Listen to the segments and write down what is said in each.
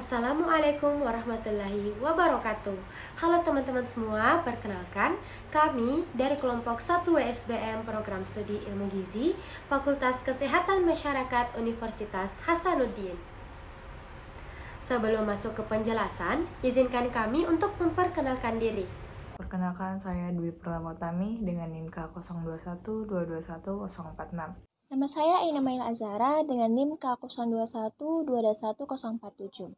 Assalamualaikum warahmatullahi wabarakatuh. Halo teman-teman semua, perkenalkan kami dari kelompok 1 WSBM Program Studi Ilmu Gizi Fakultas Kesehatan Masyarakat Universitas Hasanuddin. Sebelum masuk ke penjelasan, izinkan kami untuk memperkenalkan diri. Perkenalkan, saya Dwi Pratama Utami dengan NIM K0212210446. Nama saya Ainamail Azhara dengan NIM K02122147.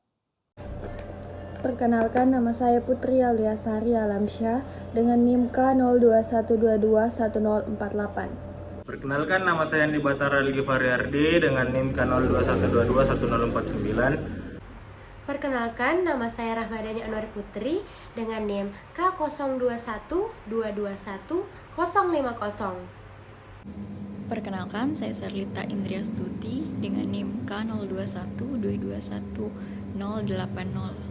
Perkenalkan, nama saya Putri Auliasari Alamsyah dengan NIM K0212211048. Perkenalkan, nama saya Andi Batara Al-Ghifari Ardi dengan NIM K01221049. Perkenalkan, nama saya Rahmadani Anwar Putri dengan NIM K0212210050. Perkenalkan, saya Serlita Indriastuti dengan NIM K0212210080.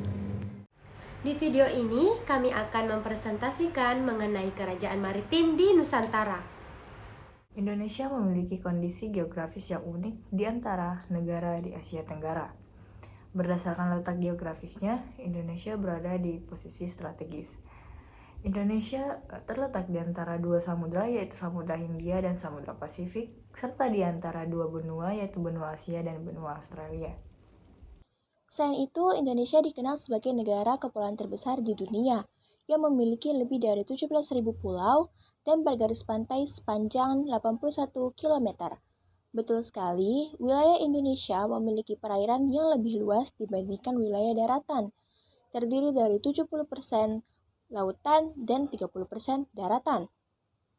Di video ini, kami akan mempresentasikan mengenai kerajaan maritim di Nusantara. Indonesia memiliki kondisi geografis yang unik di antara negara di Asia Tenggara. Berdasarkan letak geografisnya, Indonesia berada di posisi strategis. Indonesia terletak di antara dua samudra, yaitu Samudra Hindia dan Samudra Pasifik, serta di antara dua benua, yaitu benua Asia dan benua Australia. Selain itu, Indonesia dikenal sebagai negara kepulauan terbesar di dunia yang memiliki lebih dari 17.000 pulau dan bergaris pantai sepanjang 81 km. Betul sekali, wilayah Indonesia memiliki perairan yang lebih luas dibandingkan wilayah daratan, terdiri dari 70% lautan dan 30% daratan.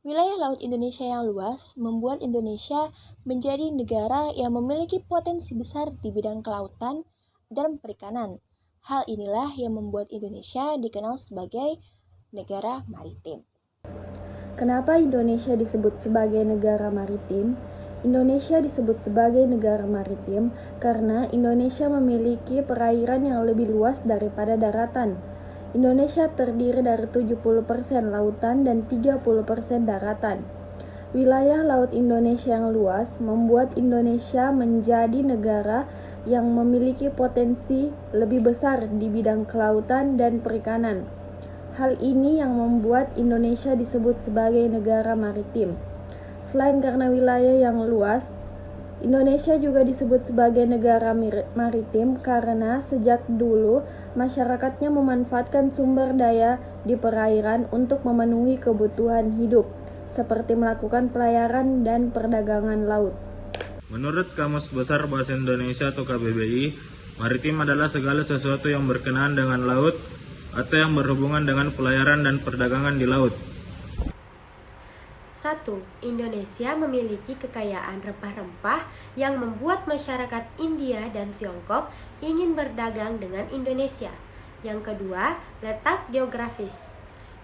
Wilayah laut Indonesia yang luas membuat Indonesia menjadi negara yang memiliki potensi besar di bidang kelautan dan perikanan. Hal inilah yang membuat Indonesia dikenal sebagai negara maritim. Kenapa Indonesia disebut sebagai negara maritim? Indonesia disebut sebagai negara maritim karena Indonesia memiliki perairan yang lebih luas daripada daratan. Indonesia terdiri dari 70% lautan dan 30% daratan. Wilayah laut Indonesia yang luas membuat Indonesia menjadi negara yang memiliki potensi lebih besar di bidang kelautan dan perikanan. Hal ini yang membuat Indonesia disebut sebagai negara maritim. Selain karena wilayah yang luas, Indonesia juga disebut sebagai negara maritim karena sejak dulu masyarakatnya memanfaatkan sumber daya di perairan untuk memenuhi kebutuhan hidup, seperti melakukan pelayaran dan perdagangan laut. Menurut Kamus Besar Bahasa Indonesia atau KBBI, maritim adalah segala sesuatu yang berkenaan dengan laut atau yang berhubungan dengan pelayaran dan perdagangan di laut. 1. Indonesia memiliki kekayaan rempah-rempah yang membuat masyarakat India dan Tiongkok ingin berdagang dengan Indonesia. Yang kedua, letak geografis.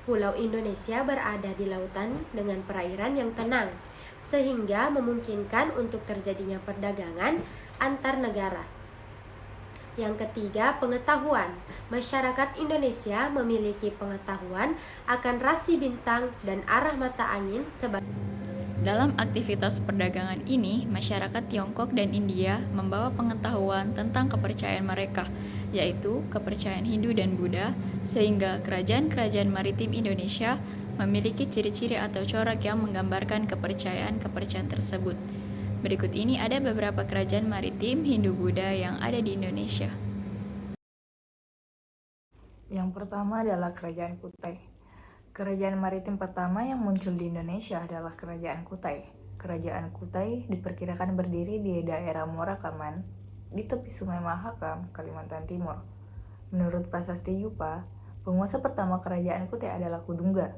Pulau Indonesia berada di lautan dengan perairan yang tenang, sehingga memungkinkan untuk terjadinya perdagangan antar negara. Yang ketiga, pengetahuan. Masyarakat Indonesia memiliki pengetahuan akan rasi bintang dan arah mata angin sebagai. Dalam aktivitas perdagangan ini, masyarakat Tiongkok dan India membawa pengetahuan tentang kepercayaan mereka, yaitu kepercayaan Hindu dan Buddha, sehingga kerajaan-kerajaan maritim Indonesia memiliki ciri-ciri atau corak yang menggambarkan kepercayaan-kepercayaan tersebut. Berikut ini ada beberapa kerajaan maritim Hindu-Buddha yang ada di Indonesia. Yang pertama adalah Kerajaan Kutai. Kerajaan maritim pertama yang muncul di Indonesia adalah Kerajaan Kutai. Kerajaan Kutai diperkirakan berdiri di daerah Muara Kaman, di tepi Sungai Mahakam, Kalimantan Timur. Menurut Prasasti Yupa, penguasa pertama Kerajaan Kutai adalah Kudungga.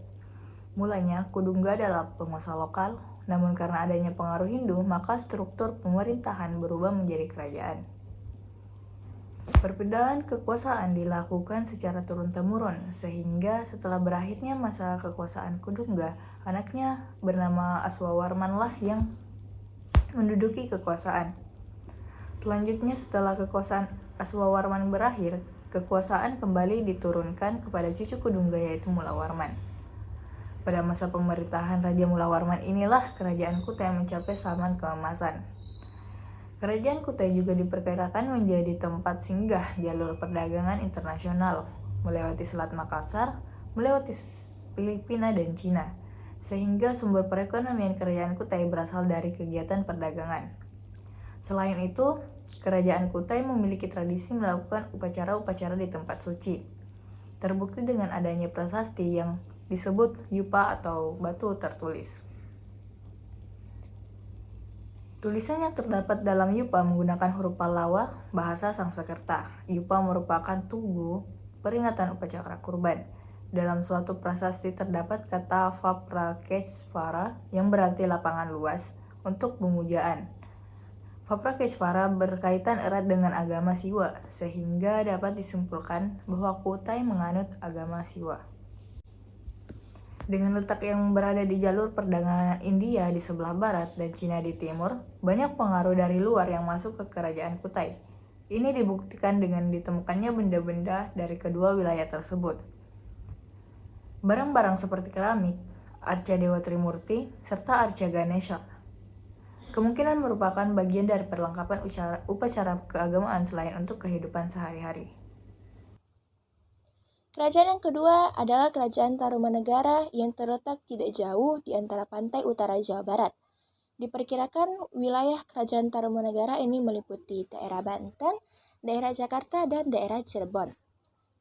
Mulanya, Kudungga adalah penguasa lokal, namun karena adanya pengaruh Hindu, maka struktur pemerintahan berubah menjadi kerajaan. Perpindahan kekuasaan dilakukan secara turun-temurun, sehingga setelah berakhirnya masa kekuasaan Kudungga, anaknya bernama Aswawarmanlah yang menduduki kekuasaan. Selanjutnya, setelah kekuasaan Aswawarman berakhir, kekuasaan kembali diturunkan kepada cucu Kudungga, yaitu Mulawarman. Pada masa pemerintahan Raja Mulawarman inilah kerajaan Kutai mencapai zaman keemasan. Kerajaan Kutai juga diperkirakan menjadi tempat singgah jalur perdagangan internasional, melewati Selat Makassar, melewati Filipina dan Cina, sehingga sumber perekonomian Kerajaan Kutai berasal dari kegiatan perdagangan. Selain itu, Kerajaan Kutai memiliki tradisi melakukan upacara-upacara di tempat suci, terbukti dengan adanya prasasti yang disebut yupa atau batu tertulis. Tulisan yang terdapat dalam yupa menggunakan huruf Pallawa, bahasa Sanskerta. Yupa merupakan tugu peringatan upacara kurban. Dalam suatu prasasti terdapat kata Vaprakeshvara yang berarti lapangan luas untuk pemujaan. Vaprakeshvara berkaitan erat dengan agama Siwa, sehingga dapat disimpulkan bahwa Kutai menganut agama Siwa. Dengan letak yang berada di jalur perdagangan India di sebelah barat dan Cina di timur, banyak pengaruh dari luar yang masuk ke Kerajaan Kutai. Ini dibuktikan dengan ditemukannya benda-benda dari kedua wilayah tersebut. Barang-barang seperti keramik, arca Dewa Trimurti, serta arca Ganesha kemungkinan merupakan bagian dari perlengkapan upacara keagamaan selain untuk kehidupan sehari-hari. Kerajaan yang kedua adalah Kerajaan Tarumanegara yang terletak tidak jauh di antara pantai utara Jawa Barat. Diperkirakan wilayah Kerajaan Tarumanegara ini meliputi daerah Banten, daerah Jakarta, dan daerah Cirebon.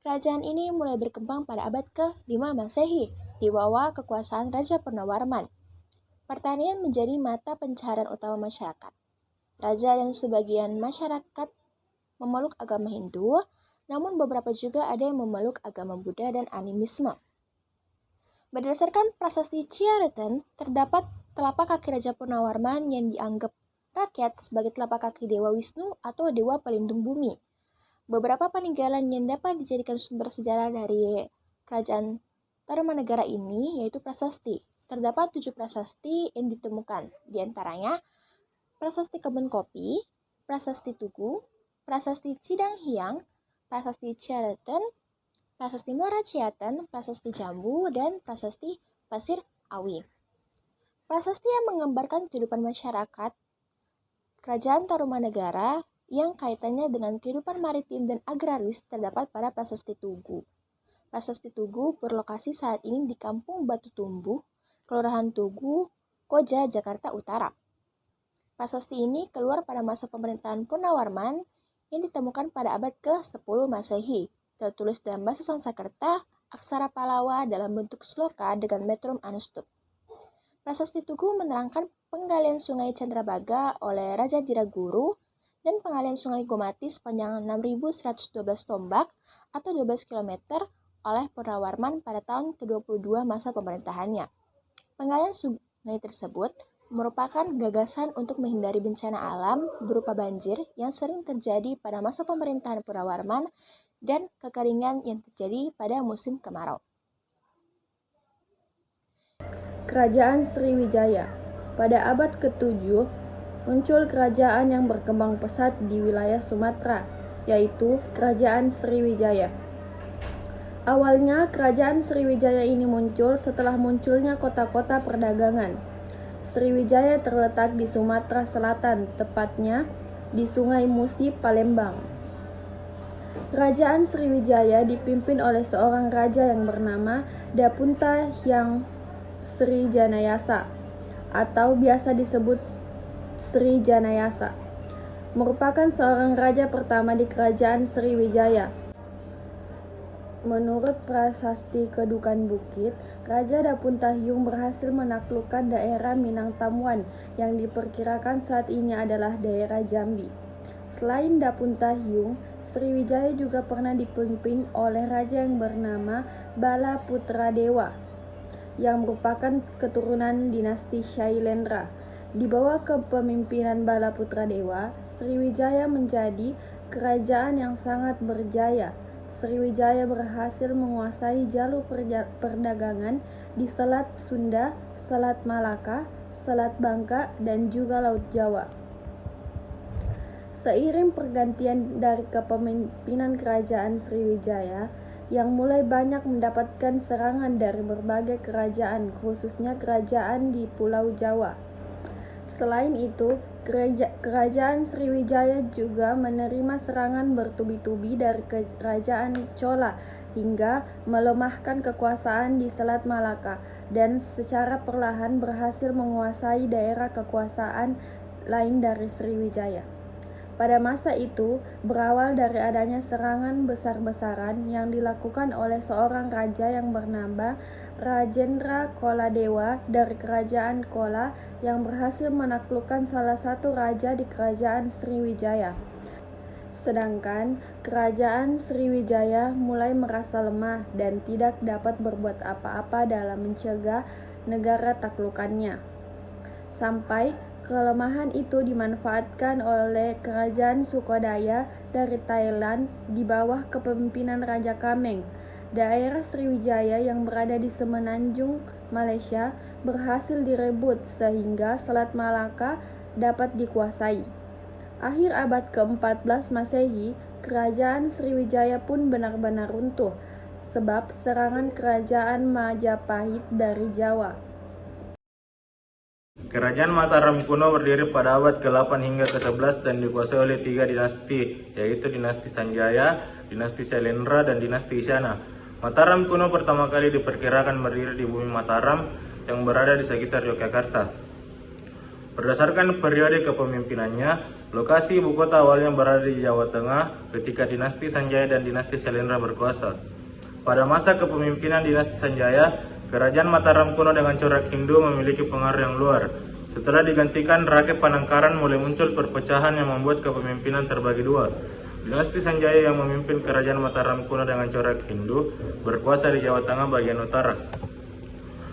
Kerajaan ini mulai berkembang pada abad ke-5 Masehi di bawah kekuasaan Raja Purnawarman. Pertanian menjadi mata pencaharian utama masyarakat. Raja dan sebagian masyarakat memeluk agama Hindu, namun beberapa juga ada yang memeluk agama Buddha dan animisme. Berdasarkan prasasti Ciareten, terdapat telapak kaki Raja Purnawarman yang dianggap rakyat sebagai telapak kaki Dewa Wisnu atau Dewa Pelindung Bumi. Beberapa peninggalan yang dapat dijadikan sumber sejarah dari Kerajaan Tarumanegara ini yaitu prasasti. Terdapat 7 prasasti yang ditemukan, di antaranya Prasasti Kebun Kopi, Prasasti Tugu, Prasasti Cidang Hiang, Prasasti Ciareten, Prasasti Muara Ciaten, Prasasti Jambu, dan Prasasti Pasir Awi. Prasasti yang menggambarkan kehidupan masyarakat Kerajaan Tarumanegara yang kaitannya dengan kehidupan maritim dan agraris terdapat pada Prasasti Tugu. Prasasti Tugu berlokasi saat ini di Kampung Batu Tumbuh, Kelurahan Tugu, Koja, Jakarta Utara. Prasasti ini keluar pada masa pemerintahan Purnawarman yang ditemukan pada abad ke-10 Masehi, tertulis dalam bahasa Sanskerta, aksara Pallawa dalam bentuk sloka dengan metrum anustup. Prasasti Tugu menerangkan penggalian sungai Chandrabaga oleh Raja Diraguru dan pengalian sungai Gomati sepanjang 6.112 tombak atau 12 km oleh Purnawarman pada tahun ke-22 masa pemerintahannya. Pengalian sungai tersebut merupakan gagasan untuk menghindari bencana alam berupa banjir yang sering terjadi pada masa pemerintahan Purnawarman dan kekeringan yang terjadi pada musim kemarau. Kerajaan Sriwijaya. Pada abad ke-7, muncul kerajaan yang berkembang pesat di wilayah Sumatera, yaitu Kerajaan Sriwijaya. Awalnya, Kerajaan Sriwijaya ini muncul setelah munculnya kota-kota perdagangan. Sriwijaya terletak di Sumatera Selatan, tepatnya di Sungai Musi, Palembang. Kerajaan Sriwijaya dipimpin oleh seorang raja yang bernama Dapunta Hyang Sri Janayasa atau biasa disebut Sri Janayasa. Merupakan seorang raja pertama di Kerajaan Sriwijaya. Menurut prasasti Kedukan Bukit, Raja Dapuntahyung berhasil menaklukkan daerah Minang Tamuan yang diperkirakan saat ini adalah daerah Jambi. Selain Dapuntahyung, Sriwijaya juga pernah dipimpin oleh raja yang bernama Bala Putradewa yang merupakan keturunan dinasti Shailendra. Di bawah kepemimpinan Bala Putradewa, Sriwijaya menjadi kerajaan yang sangat berjaya. Sriwijaya berhasil menguasai jalur perdagangan di Selat Sunda, Selat Malaka, Selat Bangka, dan juga Laut Jawa. Seiring pergantian dari kepemimpinan Kerajaan Sriwijaya yang mulai banyak mendapatkan serangan dari berbagai kerajaan, khususnya kerajaan di Pulau Jawa. Selain itu, Kerajaan Sriwijaya juga menerima serangan bertubi-tubi dari Kerajaan Chola hingga melemahkan kekuasaan di Selat Malaka dan secara perlahan berhasil menguasai daerah kekuasaan lain dari Sriwijaya. Pada masa itu, berawal dari adanya serangan besar-besaran yang dilakukan oleh seorang raja yang bernama Rajendra Koladewa dari Kerajaan Kola yang berhasil menaklukkan salah satu raja di Kerajaan Sriwijaya. Sedangkan Kerajaan Sriwijaya mulai merasa lemah dan tidak dapat berbuat apa-apa dalam mencegah negara taklukannya. Sampai kelemahan itu dimanfaatkan oleh Kerajaan Sukodaya dari Thailand di bawah kepemimpinan Raja Kameng. Daerah Sriwijaya yang berada di semenanjung Malaysia berhasil direbut sehingga Selat Malaka dapat dikuasai. Akhir abad ke-14 Masehi, Kerajaan Sriwijaya pun benar-benar runtuh sebab serangan Kerajaan Majapahit dari Jawa. Kerajaan Mataram kuno berdiri pada abad ke-8 hingga ke-11 dan dikuasai oleh 3 dinasti, yaitu dinasti Sanjaya, dinasti Syailendra, dan dinasti Isyana. Mataram kuno pertama kali diperkirakan berdiri di bumi Mataram yang berada di sekitar Yogyakarta. Berdasarkan periode kepemimpinannya, lokasi ibu kota awalnya berada di Jawa Tengah ketika dinasti Sanjaya dan dinasti Syailendra berkuasa. Pada masa kepemimpinan dinasti Sanjaya, Kerajaan Mataram kuno dengan corak Hindu memiliki pengaruh yang luar. Setelah digantikan Rakeh Panangkaran, mulai muncul perpecahan yang membuat kepemimpinan terbagi dua. Dinasti Sanjaya yang memimpin Kerajaan Mataram kuno dengan corak Hindu berkuasa di Jawa Tengah bagian utara.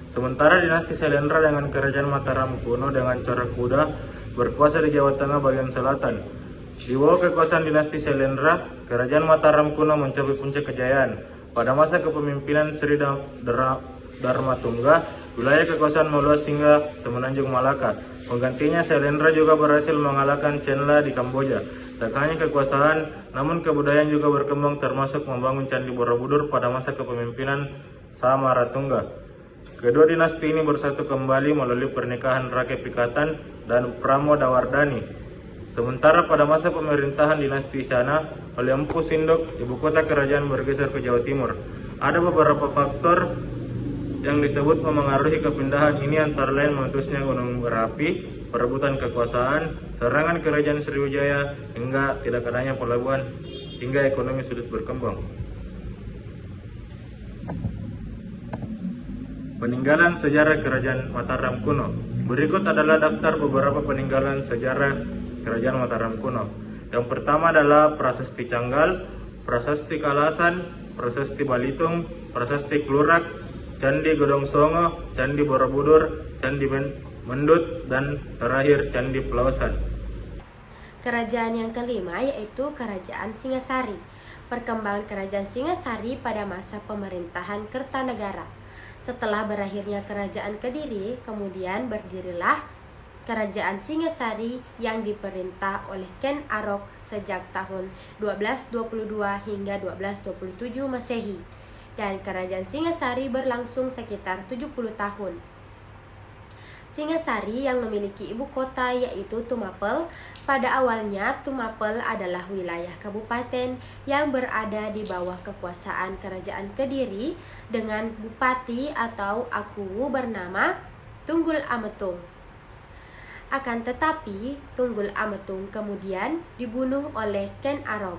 Sementara dinasti Syailendra dengan Kerajaan Mataram kuno dengan corak Buddha berkuasa di Jawa Tengah bagian selatan. Di bawah kekuasaan dinasti Syailendra, Kerajaan Mataram kuno mencapai puncak kejayaan. Pada masa kepemimpinan Sri Dharmatungga, wilayah kekuasaan meluas hingga semenanjung Malaka. Penggantinya Syailendra juga berhasil mengalahkan Chenla di Kamboja. Tak hanya kekuasaan, namun kebudayaan juga berkembang termasuk membangun Candi Borobudur pada masa kepemimpinan Samaratungga. Kedua dinasti ini bersatu kembali melalui pernikahan Rakeh Pikatan dan Pramodawardhani. Sementara pada masa pemerintahan dinasti Isyana oleh Empu Sindok, ibu kota kerajaan bergeser ke Jawa Timur. Ada beberapa faktor yang disebut memengaruhi kepindahan ini, antara lain meletusnya gunung berapi, perebutan kekuasaan, serangan Kerajaan Sriwijaya, hingga tidak adanya pelabuhan, hingga ekonomi sulit berkembang. Peninggalan sejarah Kerajaan Mataram kuno. Berikut adalah daftar beberapa peninggalan sejarah Kerajaan Mataram kuno. Yang pertama adalah Prasasti Canggal, Prasasti Kalasan, Prasasti Balitung, Prasasti Klurak, Candi Gedong Songo, Candi Borobudur, Candi Mendut, dan terakhir Candi Pelausan. Kerajaan yang kelima yaitu Kerajaan Singasari. Perkembangan Kerajaan Singasari pada masa pemerintahan Kertanegara. Setelah berakhirnya Kerajaan Kediri, kemudian berdirilah Kerajaan Singasari yang diperintah oleh Ken Arok sejak tahun 1222 hingga 1227 Masehi. Dan Kerajaan Singasari berlangsung sekitar 70 tahun. Singasari yang memiliki ibu kota yaitu Tumapel. Pada awalnya Tumapel adalah wilayah kabupaten yang berada di bawah kekuasaan Kerajaan Kediri dengan bupati atau akuwu bernama Tunggul Ametung. Akan tetapi Tunggul Ametung kemudian dibunuh oleh Ken Arok.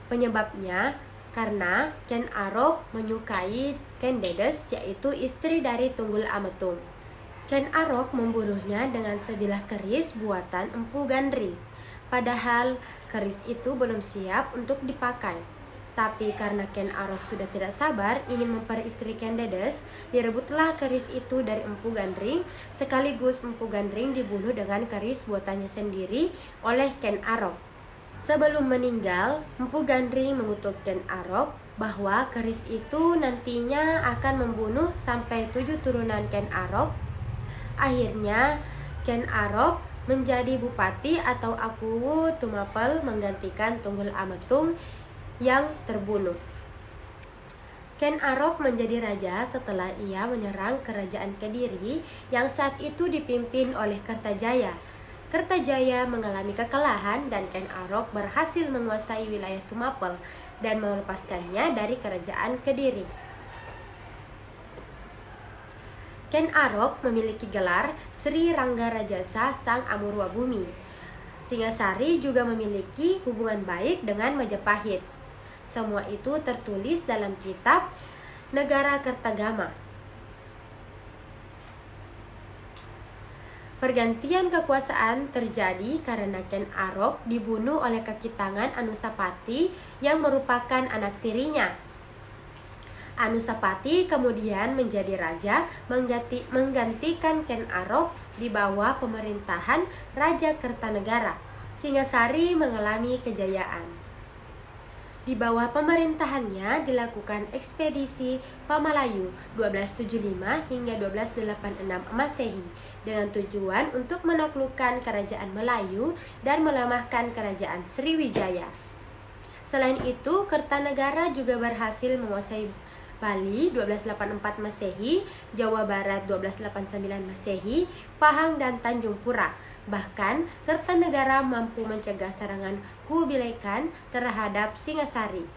Penyebabnya karena Ken Arok menyukai Ken Dedes, yaitu istri dari Tunggul Ametung. Ken Arok membunuhnya dengan sebilah keris buatan Empu Gandring. Padahal keris itu belum siap untuk dipakai. Tapi karena Ken Arok sudah tidak sabar ingin memperistri Ken Dedes, direbutlah keris itu dari Empu Gandring, sekaligus Empu Gandring dibunuh dengan keris buatannya sendiri oleh Ken Arok. Sebelum meninggal, Empu Gandring mengutuk Ken Arok bahwa keris itu nantinya akan membunuh sampai 7 turunan Ken Arok. Akhirnya Ken Arok menjadi bupati atau akuwu Tumapel menggantikan Tunggul Ametung yang terbunuh. Ken Arok menjadi raja setelah ia menyerang kerajaan Kediri yang saat itu dipimpin oleh Kertajaya. Kertajaya mengalami kekalahan dan Ken Arok berhasil menguasai wilayah Tumapel dan melepaskannya dari kerajaan Kediri. Ken Arok memiliki gelar Sri Rangga Rajasa Sang Amurwa Bumi. Singasari juga memiliki hubungan baik dengan Majapahit. Semua itu tertulis dalam kitab Negara Kertagama. Pergantian kekuasaan terjadi karena Ken Arok dibunuh oleh kaki tangan Anusapati yang merupakan anak tirinya. Anusapati kemudian menjadi raja menggantikan Ken Arok di bawah pemerintahan Raja Kertanegara. Singasari mengalami kejayaan. Di bawah pemerintahannya dilakukan ekspedisi Pamalayu 1275 hingga 1286 Masehi dengan tujuan untuk menaklukkan kerajaan Melayu dan melemahkan kerajaan Sriwijaya. Selain itu, Kertanegara juga berhasil menguasai Bali 1284 Masehi, Jawa Barat 1289 Masehi, Pahang dan Tanjung Pura. Bahkan, Kertanegara mampu mencegah serangan Kubilai Khan terhadap Singasari.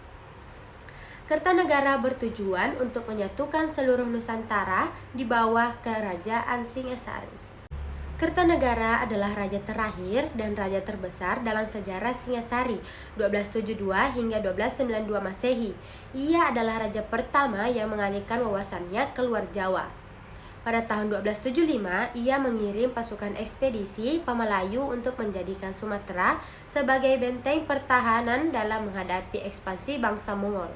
Kertanegara bertujuan untuk menyatukan seluruh Nusantara di bawah kerajaan Singasari. Kertanegara adalah raja terakhir dan raja terbesar dalam sejarah Singasari 1272 hingga 1292 Masehi. Ia adalah raja pertama yang mengalihkan wawasannya ke luar Jawa. Pada tahun 1275, ia mengirim pasukan ekspedisi Pamalayu untuk menjadikan Sumatera sebagai benteng pertahanan dalam menghadapi ekspansi bangsa Mongol.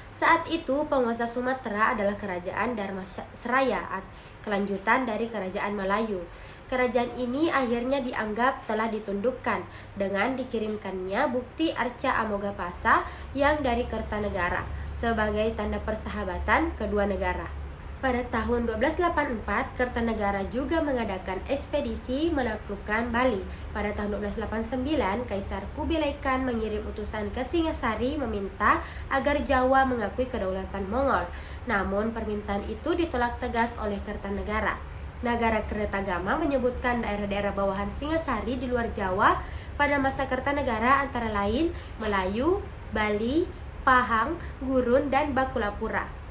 Saat itu, penguasa Sumatera adalah kerajaan Dharmasraya, kelanjutan dari kerajaan Melayu. Kerajaan ini akhirnya dianggap telah ditundukkan dengan dikirimkannya bukti Arca Amogapasa yang dari Kertanegara sebagai tanda persahabatan kedua negara. Pada tahun 1284, Kertanegara juga mengadakan ekspedisi menaklukkan Bali. Pada tahun 1289, Kaisar Kubilai Khan mengirim utusan ke Singasari meminta agar Jawa mengakui kedaulatan Mongol. Namun, permintaan itu ditolak tegas oleh Kertanegara. Negara Kertagama menyebutkan daerah-daerah bawahan Singasari di luar Jawa pada masa Kertanegara antara lain Melayu, Bali, Pahang, Gurun, dan Bakulapura.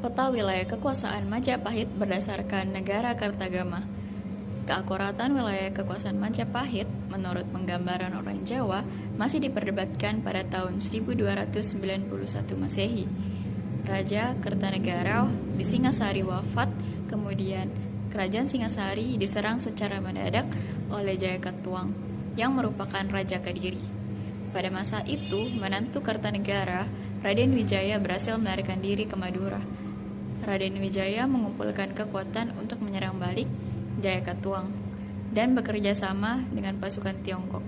Peta wilayah kekuasaan Majapahit berdasarkan negara Kertagama. Keakuratan wilayah kekuasaan Majapahit menurut penggambaran orang Jawa masih diperdebatkan pada tahun 1291 Masehi. Raja Kertanegara di Singasari wafat, kemudian kerajaan Singasari diserang secara mendadak oleh Jayakatwang yang merupakan Raja Kediri. Pada masa itu, menantu Kertanegara, Raden Wijaya berhasil melarikan diri ke Madura. Raden Wijaya mengumpulkan kekuatan untuk menyerang balik Jayakatwang dan bekerja sama dengan pasukan Tiongkok.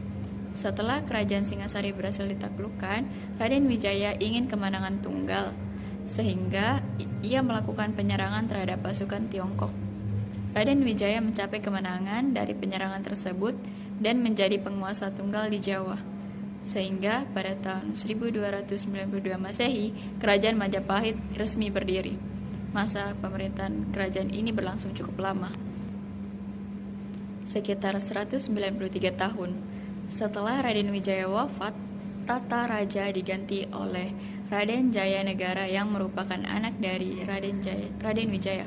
Setelah kerajaan Singasari berhasil ditaklukkan, Raden Wijaya ingin kemenangan tunggal, sehingga ia melakukan penyerangan terhadap pasukan Tiongkok. Raden Wijaya mencapai kemenangan dari penyerangan tersebut dan menjadi penguasa tunggal di Jawa. Sehingga pada tahun 1292 Masehi, kerajaan Majapahit resmi berdiri. Masa pemerintahan kerajaan ini berlangsung cukup lama, sekitar 193 tahun. Setelah Raden Wijaya wafat, tata raja diganti oleh Raden Jayanegara yang merupakan anak dari Raden Wijaya.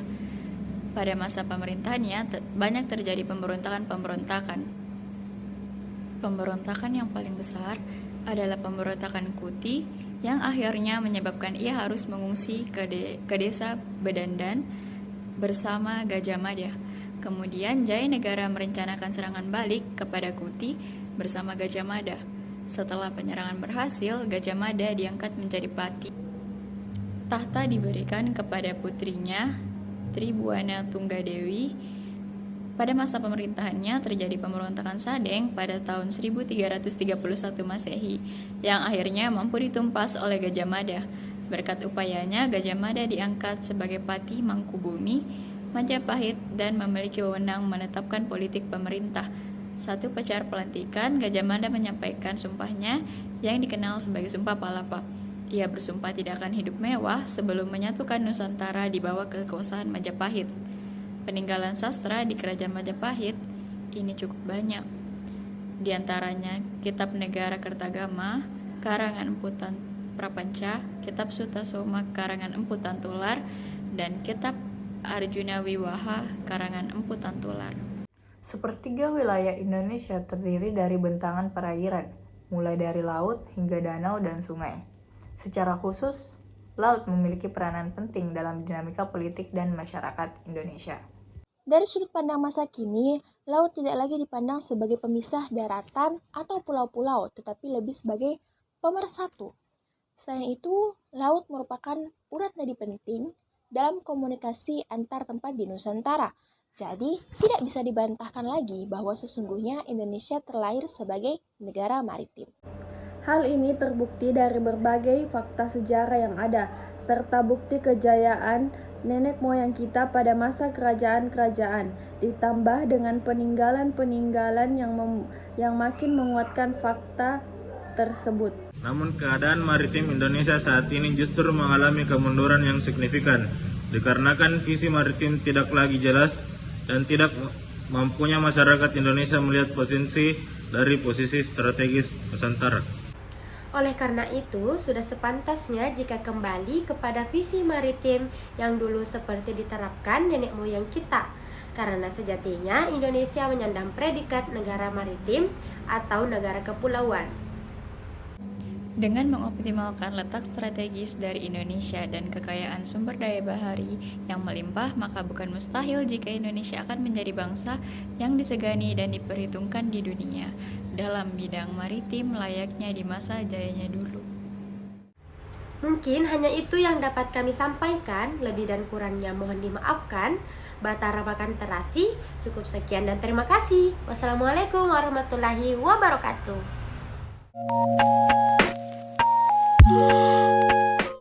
Pada masa pemerintahannya banyak terjadi pemberontakan. Pemberontakan yang paling besar adalah pemberontakan Kuti yang akhirnya menyebabkan ia harus mengungsi ke desa Bedandan bersama Gajah Mada. Kemudian Jayanegara merencanakan serangan balik kepada Kuti bersama Gajah Mada. Setelah penyerangan berhasil, Gajah Mada diangkat menjadi pati. Tahta diberikan kepada putrinya Tribuana Tunggadewi. Pada masa pemerintahannya terjadi pemberontakan Sadeng pada tahun 1331 Masehi yang akhirnya mampu ditumpas oleh Gajah Mada. Berkat upayanya, Gajah Mada diangkat sebagai Patih Mangkubumi Majapahit dan memiliki wewenang menetapkan politik pemerintah. Satu upacara pelantikan, Gajah Mada menyampaikan sumpahnya yang dikenal sebagai Sumpah Palapa. Ia bersumpah tidak akan hidup mewah sebelum menyatukan Nusantara di bawah kekuasaan Majapahit. Peninggalan sastra di Kerajaan Majapahit ini cukup banyak. Di antaranya Kitab Negara Kertagama, karangan Empu Prapanca, Kitab Sutasoma karangan Empu Tantular, dan Kitab Arjuna Wiwaha karangan Empu Tantular. Sepertiga wilayah Indonesia terdiri dari bentangan perairan, mulai dari laut hingga danau dan sungai. Secara khusus, laut memiliki peranan penting dalam dinamika politik dan masyarakat Indonesia. Dari sudut pandang masa kini, laut tidak lagi dipandang sebagai pemisah daratan atau pulau-pulau, tetapi lebih sebagai pemersatu. Selain itu, laut merupakan urat nadi penting dalam komunikasi antar tempat di Nusantara. Jadi, tidak bisa dibantahkan lagi bahwa sesungguhnya Indonesia terlahir sebagai negara maritim. Hal ini terbukti dari berbagai fakta sejarah yang ada, serta bukti kejayaan nenek moyang kita pada masa kerajaan-kerajaan, ditambah dengan peninggalan-peninggalan yang makin menguatkan fakta tersebut. Namun keadaan maritim Indonesia saat ini justru mengalami kemunduran yang signifikan, dikarenakan visi maritim tidak lagi jelas dan tidak mampunya masyarakat Indonesia melihat potensi dari posisi strategis Nusantara. Oleh karena itu, sudah sepantasnya jika kembali kepada visi maritim yang dulu seperti diterapkan nenek moyang kita. Karena sejatinya Indonesia menyandang predikat negara maritim atau negara kepulauan. Dengan mengoptimalkan letak strategis dari Indonesia dan kekayaan sumber daya bahari yang melimpah, maka bukan mustahil jika Indonesia akan menjadi bangsa yang disegani dan diperhitungkan di dunia dalam bidang maritim layaknya di masa jayanya dulu. Mungkin hanya itu yang dapat kami sampaikan, lebih dan kurangnya mohon dimaafkan. Batara Makan Terasi, cukup sekian dan terima kasih. Wassalamualaikum warahmatullahi wabarakatuh.